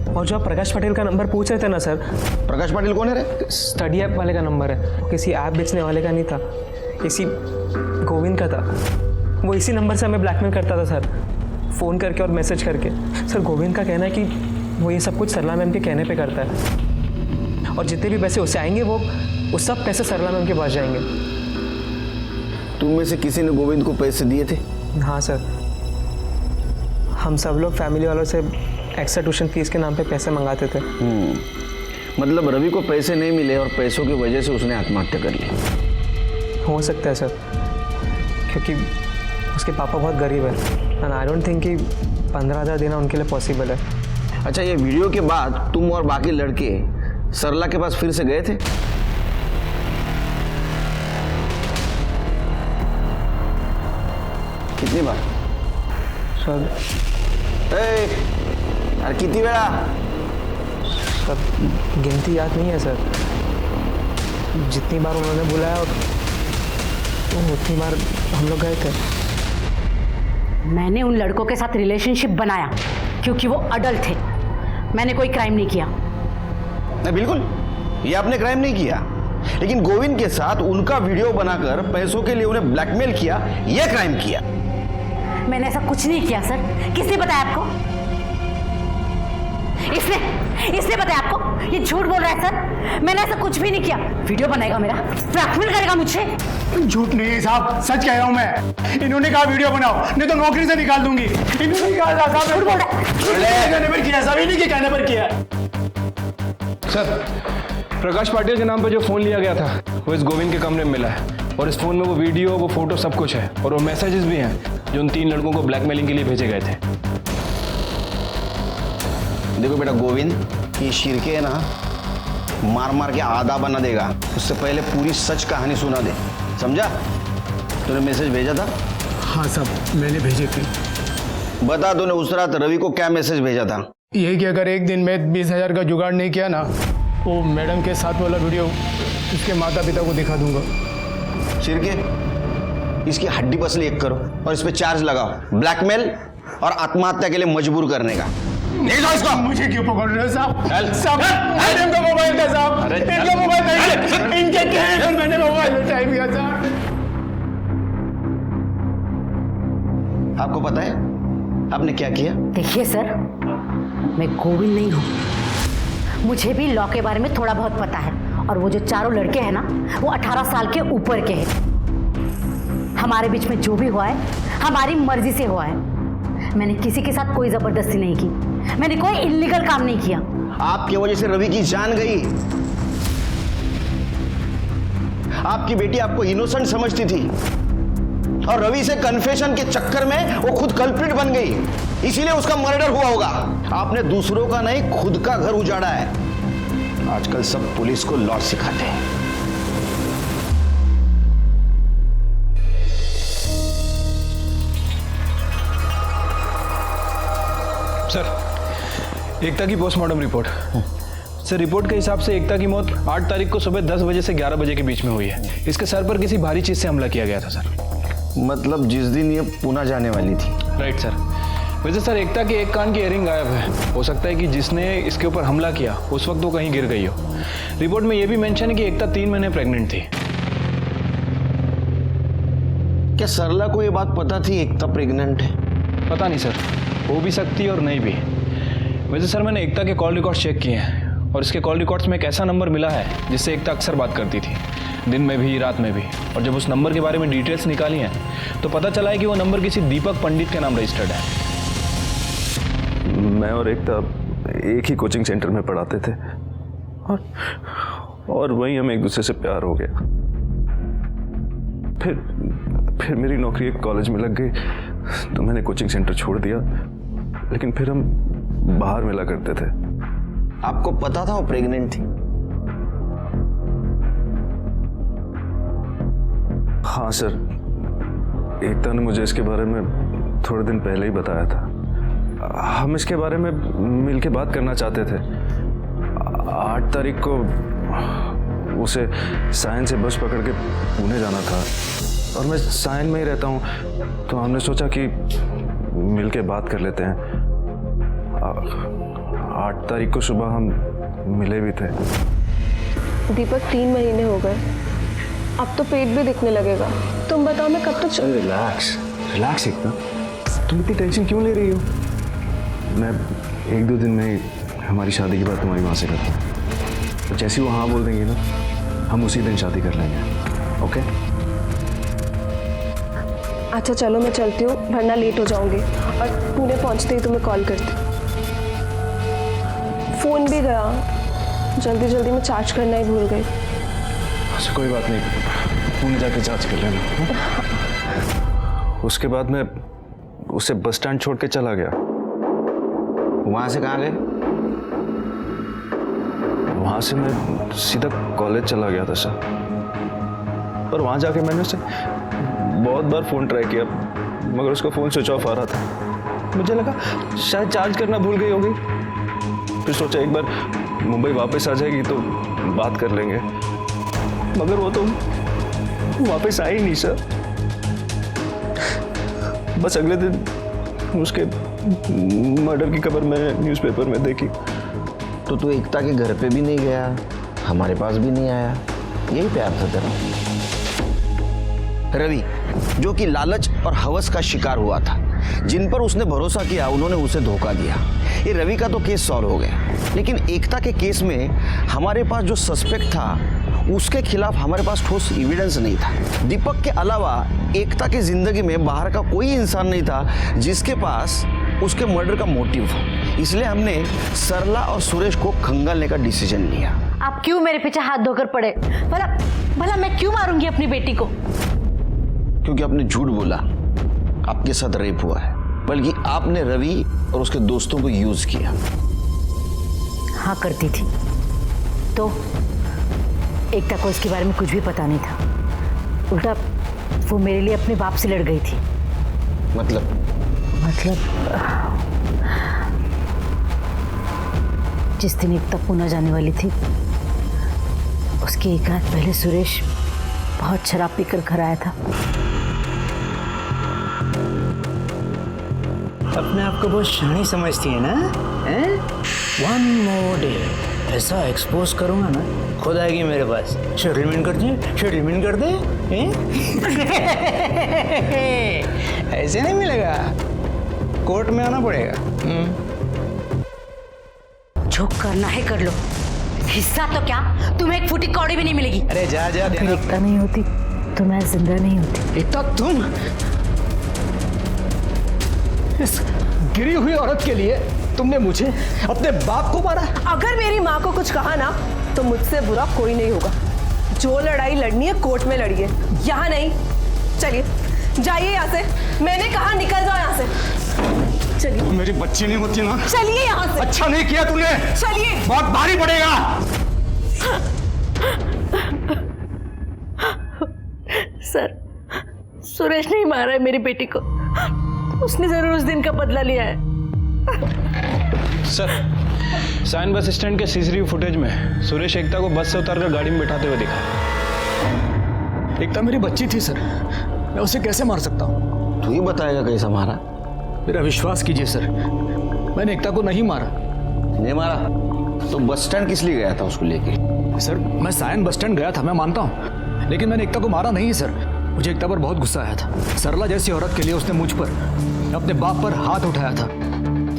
और जो आप प्रकाश पटेल का नंबर पूछ रहे थे ना सर, प्रकाश पाटिल कौन है रे? स्टडी ऐप वाले का नंबर है, किसी ऐप बेचने वाले का नहीं था, किसी गोविंद का था। वो इसी नंबर से हमें ब्लैकमेल करता था सर, फ़ोन करके और मैसेज करके। सर गोविंद का कहना है कि वो ये सब कुछ सरला मैम के कहने पे करता है, और जितने भी पैसे उससे आएंगे वो सब पैसे सरला मैम के पास जाएंगे। तुम में से किसी ने गोविंद को पैसे दिए थे? हाँ सर, हम सब लोग फैमिली वालों से एक्स्ट्रा ट्यूशन फीस के नाम पे पैसे मंगाते थे। मतलब रवि को पैसे नहीं मिले और पैसों की वजह से उसने आत्महत्या कर ली। हो सकता है सर, क्योंकि उसके पापा बहुत गरीब है, एंड आई डोंट थिंक कि 15,000 देना उनके लिए पॉसिबल है। अच्छा, ये वीडियो के बाद तुम और बाकी लड़के सरला के पास फिर से गए थे? कितनी बार? सर यार कितनी बेड़ा? सर गिनती याद नहीं है सर, जितनी बार उन्होंने बुलाया उतनी बार हम लोग गए थे। मैंने उन लड़कों के साथ रिलेशनशिप बनाया क्योंकि वो अडल्ट थे, मैंने कोई क्राइम नहीं किया। नहीं, बिल्कुल, ये आपने क्राइम नहीं किया, लेकिन गोविंद के साथ उनका वीडियो बनाकर पैसों के लिए उन्हें ब्लैकमेल किया, यह क्राइम किया। मैंने ऐसा कुछ नहीं किया सर। किसने बताया आपको? इसने बताया आपको? ये झूठ बोल रहा है सर, मैंने ऐसा कुछ भी नहीं किया। वीडियो बनाएगा मेरा, ब्लैकमेल करेगा मुझे। झूठ नहीं है साहब, सच कह रहा हूँ मैं। इन्होंने कहा वीडियो बनाओ, नहीं तो नौकरी से निकाल दूंगी। इन्होंने कहा साहब, झूठ बोल रहा है। कहने पर किया, सभी ने कहने पर किया। सर, प्रकाश पाटिल के नाम पर जो फ़ोन लिया गया था वो इस गोविंद के कमरे में मिला है, और इस फ़ोन में वो वीडियो, वो फोटो सब कुछ है, और वो मैसेजेस भी हैं जो उन 3 लड़कों को ब्लैकमेलिंग के लिए भेजे गए थे। देखो बेटा गोविंद, ये शिरके है ना, मार मार के आधा बना देगा, उससे पहले पूरी सच कहानी सुना दे, समझा? तूने मैसेज भेजा था? हाँ साहब, मैंने भेजे थे। बता तूने उस रात रवि को क्या मैसेज भेजा था? ये कि अगर एक दिन में 20,000 का जुगाड़ नहीं किया ना, वो मैडम के साथ वाला वीडियो उसके माता पिता को दिखा दूंगा। शिरके, इसकी हड्डी पसली एक करो और इस पे चार्ज लगाओ, ब्लैकमेल और आत्महत्या के लिए मजबूर करने का। ले जाओ इसको। मुझे क्यों पकड़ रहे हो साहब? साहब, मैडम का मोबाइल था साहब, इनका मोबाइल नहीं, इनके कहने पर मैंने मोबाइल उठाई दिया साहब। आपको पता है आपने क्या किया? देखिए सर, मैं गोविंद नहीं हूँ, मुझे भी लॉ के बारे में थोड़ा बहुत पता है, और वो जो चारों लड़के हैं ना, वो 18 साल के ऊपर के हैं। हमारे बीच में जो भी हुआ है हमारी मर्जी से हुआ है। मैंने किसी के साथ कोई जबरदस्ती नहीं की, मैंने कोई इल्लीगल काम नहीं किया। आपकी वजह से रवि की जान गई। आपकी बेटी आपको इनोसेंट समझती थी, और रवि से कन्फेशन के चक्कर में वो खुद कल्प्रिट बन गई, इसीलिए उसका मर्डर हुआ होगा। आपने दूसरों का नहीं, खुद का घर उजाड़ा है। आजकल सब पुलिस को लॉ सिखाते हैं। सर, एकता की पोस्टमार्टम रिपोर्ट। सर, रिपोर्ट के हिसाब से एकता की मौत 8 तारीख को सुबह 10 बजे से 11 बजे के बीच में हुई है। इसके सर पर किसी भारी चीज से हमला किया गया था सर। मतलब जिस दिन ये पुणे जाने वाली थी? Right sir. वैसे सर, एकता के एक कान की इयरिंग गायब है, हो सकता है कि जिसने इसके ऊपर हमला किया उस वक्त वो कहीं गिर गई हो। रिपोर्ट में यह भी मेंशन है कि एकता 3 महीने प्रेग्नेंट थी। क्या सरला को ये बात पता थी एकता प्रेग्नेंट है? पता नहीं सर, हो भी सकती है और नहीं भी। वैसे सर, मैंने एकता के कॉल रिकॉर्ड्स चेक किए हैं, और इसके कॉल रिकॉर्ड्स में एक ऐसा नंबर मिला है जिससे एकता अक्सर बात करती थी, दिन में भी रात में भी। और जब उस नंबर के बारे में डिटेल्स निकाली हैं तो पता चला है कि वो नंबर किसी दीपक पंडित के नाम रजिस्टर्ड है। मैं और एकता एक ही कोचिंग सेंटर में पढ़ाते थे, और वहीं हमें एक दूसरे से प्यार हो गया। फिर मेरी नौकरी एक कॉलेज में लग गई तो मैंने कोचिंग सेंटर छोड़ दिया, लेकिन फिर हम बाहर मिला करते थे। आपको पता था वो प्रेग्नेंट थी? हाँ सर, एकता ने मुझे इसके बारे में थोड़े दिन पहले ही बताया था। हम इसके बारे में मिल के बात करना चाहते थे। 8 तारीख को उसे सायन से बस पकड़ के पुणे जाना था और मैं सायन में ही रहता हूँ, तो हमने सोचा कि मिल के बात कर लेते हैं। 8 तारीख को सुबह हम मिले भी थे। दीपक 3 महीने हो गए, अब तो पेट भी दिखने लगेगा। तुम बताओ मैं कब तक रिलैक्स एकदम। तुम इतनी टेंशन क्यों ले रही हो? मैं 1-2 दिन में ही हमारी शादी की बात तुम्हारी माँ से करता हूँ, तो जैसे वो हाँ बोल देंगी ना, हम उसी दिन शादी कर लेंगे। ओके? अच्छा चलो मैं चलती हूँ, वरना लेट हो जाऊंगी, और पुणे पहुँचते ही तुम्हें कॉल करती हूँ। फ़ोन भी गया, जल्दी जल्दी में चार्ज करना ही भूल गई। अच्छा कोई बात नहीं, पुणे जाके चार्ज कर लेना। उसके बाद मैं उसे बस स्टैंड छोड़ के चला गया। वहां से कहाँ गए? वहाँ से मैं सीधा कॉलेज चला गया था सर, और वहाँ जाके मैंने उसे बहुत बार फ़ोन ट्राई किया, मगर उसका फ़ोन स्विच ऑफ आ रहा था। मुझे लगा शायद चार्ज करना भूल गई होगी। फिर सोचा एक बार मुंबई वापस आ जाएगी तो बात कर लेंगे, मगर वो तो वापस आई नहीं सर। बस अगले दिन उसके मर्डर की खबर मैंने न्यूज़पेपर में देखी। तो तू एकता के घर पे भी नहीं गया, हमारे पास भी नहीं आया, यही प्यार था तेरा? रवि, जो कि लालच और हवस का शिकार हुआ था, जिन पर उसने भरोसा किया उन्होंने उसे धोखा दिया। ये रवि का तो केस सॉल्व हो गया, लेकिन एकता के केस में हमारे पास जो सस्पेक्ट था उसके खिलाफ हमारे पास ठोस एविडेंस नहीं था। दीपक के अलावा एकता की जिंदगी में बाहर का कोई इंसान नहीं था जिसके पास उसके मर्डर का मोटिव हो। इसलिए हमने सरला और सुरेश को खंगालने का डिसीजन लिया। आप क्यों मेरे पीछे हाथ धोकर पड़े? भला मैं क्यों मारूंगी अपनी बेटी को? क्योंकि आपने झूठ बोला आपके साथ रेप हुआ है, बल्कि आपने रवि और उसके दोस्तों को यूज किया। हाँ करती थी, तो एकता को इसके बारे में कुछ भी पता नहीं था। उल्टा वो मेरे लिए अपने बाप से लड़ गई थी। मतलब जिस दिन एकता पुणे जाने वाली थी, उसके एक रात पहले सुरेश बहुत शराब पीकर घर आया था। अपने आप को बहुत शानी समझती है ना? वन मोर डे ऐसा एक्सपोज करूंगा ना, खुद आएगी मेरे पास। सेटलमेंट कर दे ऐसे नहीं मिलेगा, कोर्ट में आना पड़ेगा। जो करना है कर लो, हिस्सा तो क्या तुम्हें एक फूटी कौड़ी भी नहीं मिलेगी। अरे जा अगर एकता नहीं होती तो मैं जिंदा नहीं होती। एकता, तुम इस गिरी हुई औरत के लिए तुमने मुझे अपने बाप को मारा। अगर मेरी माँ को कुछ कहा ना तो मुझसे बुरा कोई नहीं होगा। जो लड़ाई लड़नी है कोर्ट में लड़िए, यहाँ नहीं। चलिए जाइए यहाँ से, मैंने कहा निकल जाओ यहाँ से। चलिए। मेरी बच्ची नहीं होती ना। चलिए यहाँ से। अच्छा नहीं किया तूने। चलिए। बहुत भारी पड़ेगा। सर, सुरेश नहीं मारा है मेरी बेटी को, उसने जरूर उस दिन का बदला लिया है। सर, सायन बस स्टैंड के सीसीटीवी फुटेज में सुरेश एकता को बस से उतारकर गाड़ी में बिठाते हुए दिखा। एकता मेरी बच्ची थी सर, मैं उसे कैसे मार सकता हूँ? तू ही बताएगा कैसा मारा। मेरा विश्वास कीजिए सर, मैंने एकता को नहीं मारा। नहीं मारा तो बस स्टैंड किस लिए गया था उसको लेके? सर, मैं सायन बस स्टैंड गया था, मैं मानता हूँ, लेकिन मैंने एकता को मारा नहीं सर। मुझे एकता पर बहुत गुस्सा आया था। सरला जैसी औरत के लिए उसने मुझ पर, अपने बाप पर हाथ उठाया था।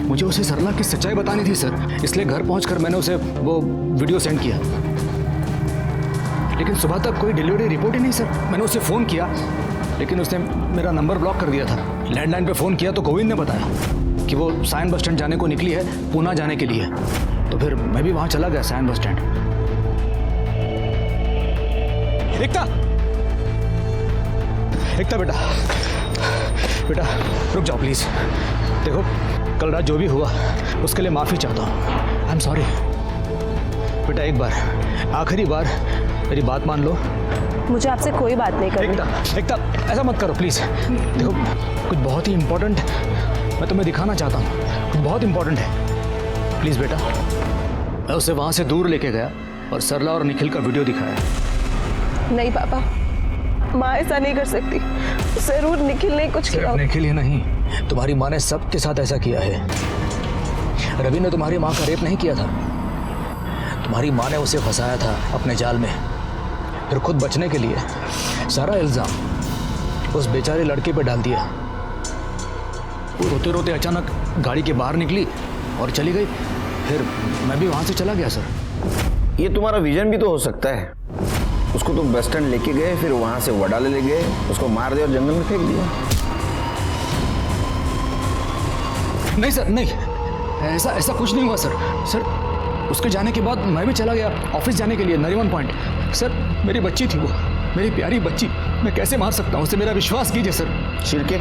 मुझे उसे सरला की सच्चाई बतानी थी सर, इसलिए घर पहुंचकर मैंने उसे वो वीडियो सेंड किया। लेकिन सुबह तक कोई डिलीवरी रिपोर्ट ही नहीं सर। मैंने उसे फ़ोन किया, लेकिन उसने मेरा नंबर ब्लॉक कर दिया था। लैंडलाइन पे फ़ोन किया तो गोविंद ने बताया कि वो सायन बस स्टैंड जाने को निकली है, पुणे जाने के लिए। तो फिर मैं भी वहाँ चला गया सायन बस स्टैंड। एकता, एकता बेटा, बेटा रुक जाओ प्लीज। देखो कल रात जो भी हुआ उसके लिए माफी चाहता हूँ। आई एम सॉरी बेटा, एक बार आखिरी बार मेरी बात मान लो। मुझे आपसे कोई बात नहीं करनी। एकता ऐसा मत करो प्लीज। देखो कुछ बहुत ही इंपॉर्टेंट मैं तुम्हें दिखाना चाहता हूँ, कुछ बहुत इंपॉर्टेंट है। प्लीज बेटा। मैं उसे वहां से दूर लेके गया और सरला और निखिल का वीडियो दिखाया। नहीं पापा, माँ ऐसा नहीं कर सकती। जरूर निखिल ने कुछ किया। निखिल ही नहीं, तुम्हारी माँ ने सबके साथ ऐसा किया है। रवि ने तुम्हारी माँ का रेप नहीं किया था, तुम्हारी माँ ने उसे फंसाया था अपने जाल में, फिर खुद बचने के लिए सारा इल्जाम उस बेचारे लड़के पे डाल दिया। वो रोते रोते अचानक गाड़ी के बाहर निकली और चली गई, फिर मैं भी वहां से चला गया सर। ये तुम्हारा विजन भी तो हो सकता है। उसको तुम बस स्टैंड लेके गए, फिर वहां से वडाले ले गए, उसको मार दिया और जंगल में फेंक दिया। नहीं सर, नहीं, ऐसा कुछ नहीं हुआ सर। उसके जाने के बाद मैं भी चला गया ऑफिस जाने के लिए नरीमन पॉइंट। सर मेरी बच्ची थी वो, मेरी प्यारी बच्ची, मैं कैसे मार सकता हूँ उसे? मेरा विश्वास कीजिए सर। शिरके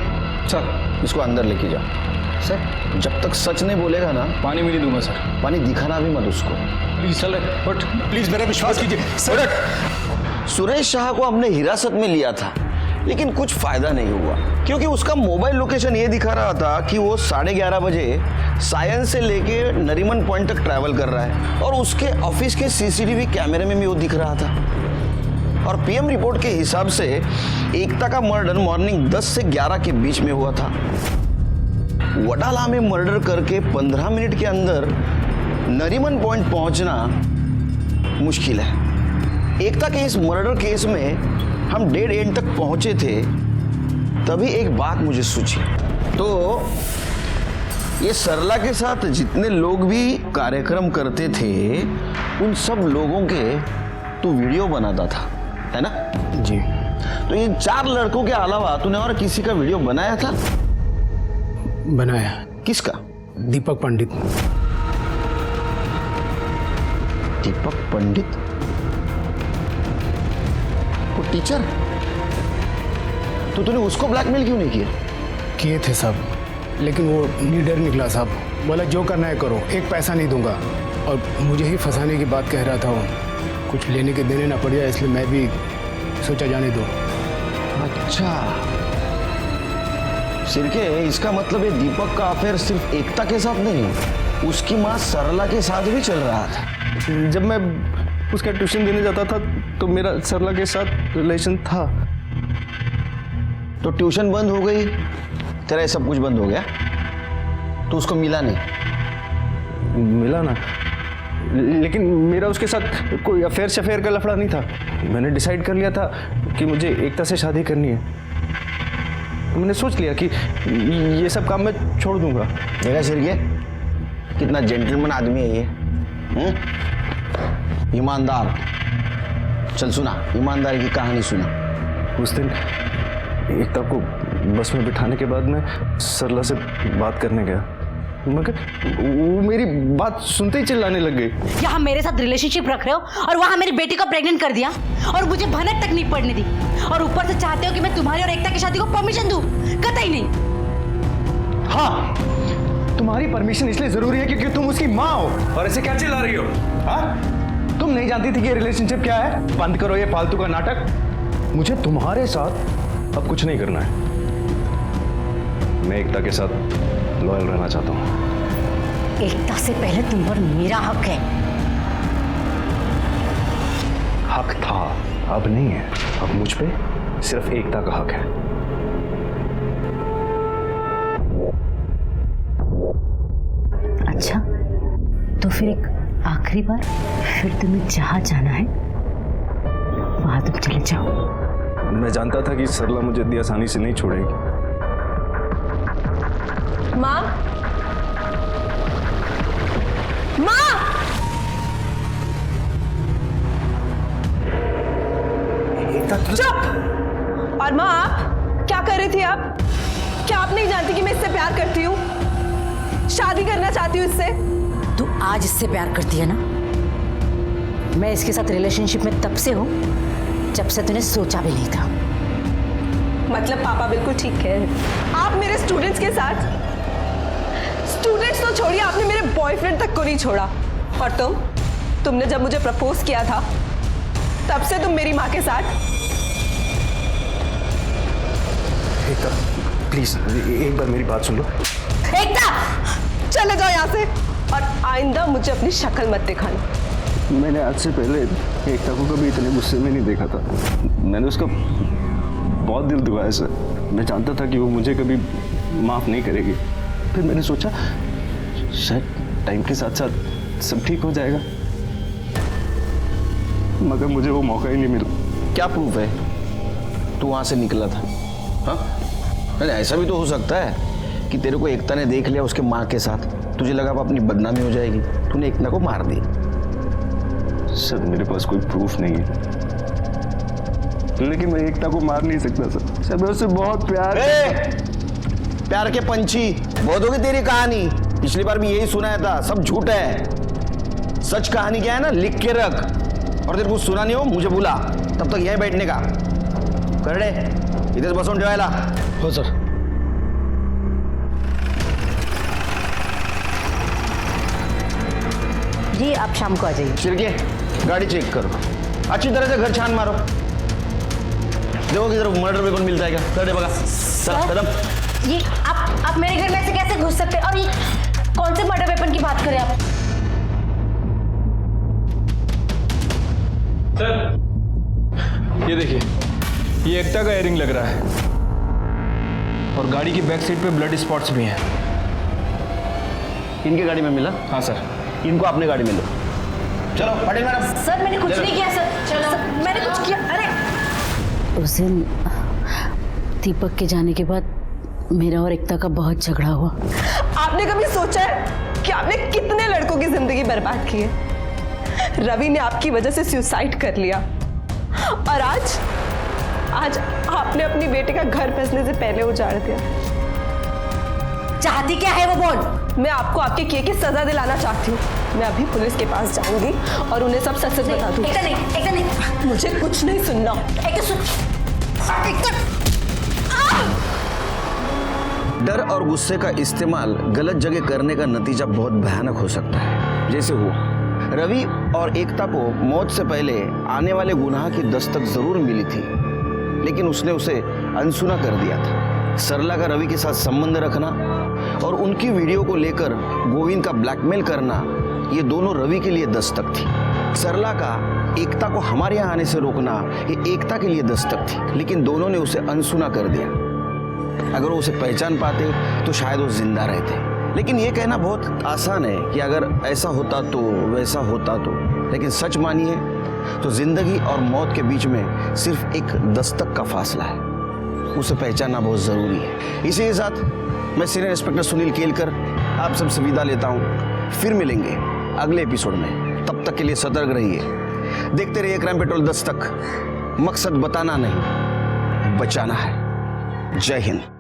सर, इसको अंदर लेके जाओ। सर जब तक सच नहीं बोलेगा ना, पानी भी नहीं दूंगा सर। पानी दिखाना भी मत उसको। प्लीज चले, बट प्लीज मेरा विश्वास कीजिए सर। सुरेश शाह को हमने हिरासत में लिया था, लेकिन कुछ फायदा नहीं हुआ, क्योंकि उसका मोबाइल लोकेशन ये दिखा रहा था कि वो 11:30 बजे सायन से लेके नरीमन पॉइंट तक ट्रैवल कर रहा है, और उसके ऑफिस के सीसीटीवी कैमरे में भी वो दिख रहा था। और पीएम रिपोर्ट के हिसाब से एकता का मर्डर मॉर्निंग 10 से 11 के बीच में हुआ था। वडाला में मर्डर करके 15 मिनट के अंदर नरीमन पॉइंट पहुंचना मुश्किल है। एकता के इस मर्डर केस में हम डेड एंड तक पहुंचे थे, तभी एक बात मुझे सूझी। तो ये सरला के साथ जितने लोग भी कार्यक्रम करते थे, उन सब लोगों के तू वीडियो बनाता था, है ना? जी। तो इन 4 लड़कों के अलावा तूने और किसी का वीडियो बनाया था? बनाया। किसका? दीपक पंडित। दीपक पंडित? वो टीचर? तो तूने उसको ब्लैकमेल क्यों नहीं किया? किए थे सब, लेकिन वो लीडर निकला साहब, बोला जो करना है करो, एक पैसा नहीं दूंगा, और मुझे ही फंसाने की बात कह रहा था वो। कुछ लेने के देने ना पड़ जाए, इसलिए मैं भी सोचा जाने दो। अच्छा सिरके, इसका मतलब ये दीपक का अफेयर सिर्फ एकता के साथ नहीं, उसकी माँ सरला के साथ भी चल रहा था। जब मैं उसका ट्यूशन देने जाता था तो मेरा सरला के साथ रिलेशन था। तो ट्यूशन बंद हो गई, तेरा ये सब कुछ बंद हो गया, तो उसको मिला नहीं? मिला ना, लेकिन मेरा उसके साथ कोई अफेयर शफेयर का लफड़ा नहीं था। मैंने डिसाइड कर लिया था कि मुझे एकता से शादी करनी है। मैंने सोच लिया कि ये सब काम मैं छोड़ दूंगा। देखा सिरके, कितना जेंटलमैन आदमी है ये, ईमानदार। चल सुना, ईमानदारी की कहानी सुना। उस दिन एकता को बस में बिठाने के बाद मैं सरला से बात करने गया, मगर वो मेरी बात सुनते ही चिल्लाने लग गई। यहाँ मेरे साथ रिलेशनशिप रख रहे हो और वहाँ मेरी बेटी को प्रेग्नेंट कर दिया और मुझे भनक तक नहीं पड़ने दी, और ऊपर से चाहते हो कि मैं तुम्हारी और एकता की शादी को परमिशन दूं? कतई नहीं। हाँ, तुम्हारी परमिशन इसलिए जरूरी है क्योंकि तुम उसकी माँ हो। और ऐसे क्या चिल्ला रही हो? हाँ, तुम नहीं जानती थी कि ये रिलेशनशिप क्या है? बंद करो ये फालतू का नाटक। मुझे तुम्हारे साथ अब कुछ नहीं करना है। मैं एकता के साथ लॉयल रहना चाहता हूँ। एकता से पहले तुम पर मेरा हक है। हक था, अब नहीं है। अब मुझ पे सिर्फ एकता का हक है। अच्छा, तो फिर एक आखिरी बार, फिर तुम्हें जहां जाना है वहां तुम चले जाओ। मैं जानता था कि सरला मुझे इतनी आसानी से नहीं छोड़ेगी। माँ, माँ, चुप। और माँ, आप क्या कर रही थी? आप क्या आप नहीं जानती कि मैं इससे प्यार करती हूँ, शादी करना चाहती हूँ इससे? तू आज इससे प्यार करती है ना? मैं इसके साथ रिलेशनशिप में तब से हूं जब से तूने सोचा भी नहीं था। मतलब पापा बिल्कुल ठीक कह रहे हैं। आप मेरे स्टूडेंट्स के साथ, स्टूडेंट्स तो छोड़िए, आपने मेरे बॉयफ्रेंड तक को नहीं छोड़ा। और तुमने जब मुझे प्रपोज किया था तब से तुम मेरी माँ के साथ। एकता प्लीज एक बार मेरी बात सुन लो। एकता चले जाओ यहाँ से, और आइंदा मुझे अपनी शक्ल मत दिखाना। मैंने आज से पहले एकता को कभी इतने गुस्से में नहीं देखा था। मैंने उसका बहुत दिल दुखाया सर। मैं जानता था कि वो मुझे कभी माफ़ नहीं करेगी। फिर मैंने सोचा शायद टाइम के साथ साथ सब ठीक हो जाएगा, मगर मुझे वो मौका ही नहीं मिला। क्या प्रूफ है तू वहां से निकला था? हाँ, अरे ऐसा भी तो हो सकता है कि तेरे को एकता ने देख लिया उसके माँ के साथ, तुझे लगा अब अपनी बदनामी हो जाएगी, तूने एकता को मार दी। सर मेरे पास कोई प्रूफ नहीं है, लेकिन मैं एकता को मार नहीं सकता सर। सर मैं उससे बहुत प्यार के पंछी, बहुत होगी तेरी कहानी। पिछली बार भी यही सुनाया था, सब झूठ है। सच कहानी क्या है ना, लिख के रख, और तेरे को सुना नहीं हो मुझे बुला, तब तक यहीं बैठने का कर रे। इधर बसून ठेवायला हो सर। जी आप शाम को आ जाइए। छिड़के गाड़ी चेक करो, अच्छी तरह से घर छान मारो, देखो किधर मर्डर वेपन मिलता है क्या। कर बगा कदम। ये आप मेरे घर में ऐसे कैसे घुस सकते हैं? और ये कौन से मर्डर वेपन की बात करें आप? सर ये देखिए, ये एकता का एयरिंग लग रहा है, और गाड़ी की बैक सीट पे ब्लड स्पॉट्स भी हैं। इनके गाड़ी में मिला? हाँ सर। इनको अपने गाड़ी में लो। चलो पटेल मैडम। सर मैंने कुछ नहीं किया सर। चलो सर, मैंने कुछ किया? अरे उस दिन दीपक के जाने के बाद मेरा और एकता का बहुत झगड़ा हुआ। आपने कभी सोचा है कि आपने कितने लड़कों की जिंदगी बर्बाद की है? रवि ने आपकी वजह से सुसाइड कर लिया, और आज आपने अपनी बेटे का घर फंसने से पहले उजाड़ दिया। चाहती क्या है वो बोल? मैं आपको आपके किए की सजा दिलाना चाहती हूँ। मैं अभी पुलिस के पास जाऊंगी और उन्हें सब सच सच बता दूंगी। एकता नहीं, मुझे कुछ नहीं सुनना। डर और गुस्से का इस्तेमाल गलत जगह करने का नतीजा बहुत भयानक हो सकता है। जैसे हुआ रवि और एकता को मौत से पहले आने वाले गुनाह की दस्तक जरूर मिली थी, लेकिन उसने उसे अनसुना कर दिया था। सरला का रवि के साथ संबंध रखना और उनकी वीडियो को लेकर गोविंद का ब्लैकमेल करना, ये दोनों रवि के लिए दस्तक थी। सरला का एकता को हमारे यहाँ आने से रोकना, ये एकता के लिए दस्तक थी, लेकिन दोनों ने उसे अनसुना कर दिया। अगर वो उसे पहचान पाते तो शायद वो जिंदा रहते। लेकिन ये कहना बहुत आसान है कि अगर ऐसा होता तो, वैसा होता तो, लेकिन सच मानिए तो जिंदगी और मौत के बीच में सिर्फ एक दस्तक का फासला है, उसे पहचानना बहुत जरूरी है। इसी के साथ मैं सीनियर इंस्पेक्टर सुनील केलकर आप सबसे विदा लेता हूँ। फिर मिलेंगे अगले एपिसोड में, तब तक के लिए सतर्क रहिए, देखते रहिए क्राइम पेट्रोल दस्तक। मकसद बताना नहीं, बचाना है। जय हिंद।